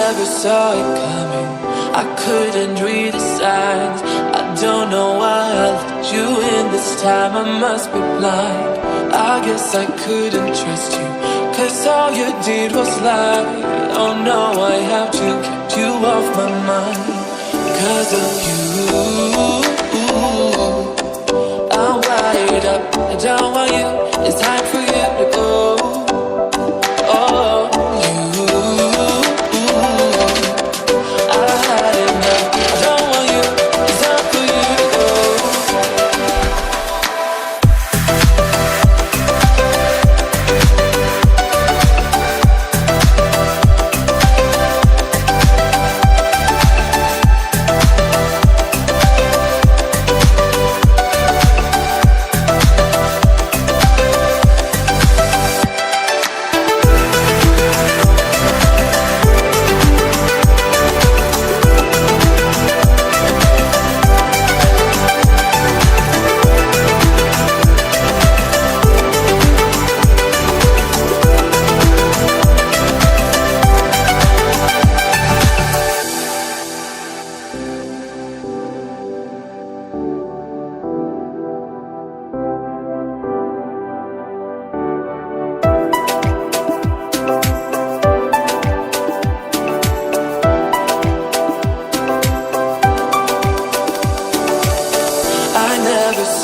never saw it coming. I couldn't read the signs. I don't know why I let you in this time. I must be blind. I guess I couldn't trust you, 'cause all you did was lie. Oh no, I have to keep you off my mind. 'Cause of you, I'm wired up. I don't want you, it's time for you to go. Oh, you, I had enough. I don't want you, it's time for you to go.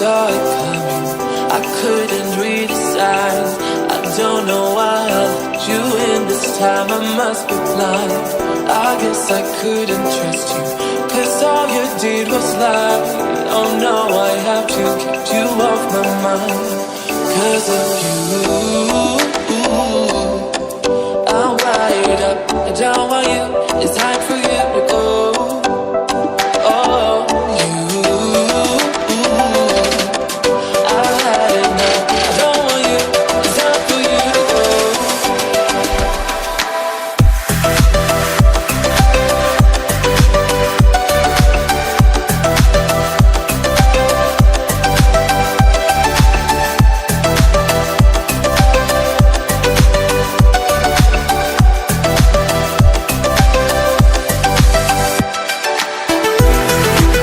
Saw it coming. I couldn't read the signs. I don't know why I let you in this time. I must be blind. I guess I couldn't trust you, 'cause all you did was lie. Oh no, I have to keep you off my mind. 'Cause of you, I'm wired up. I don't want you, it's time for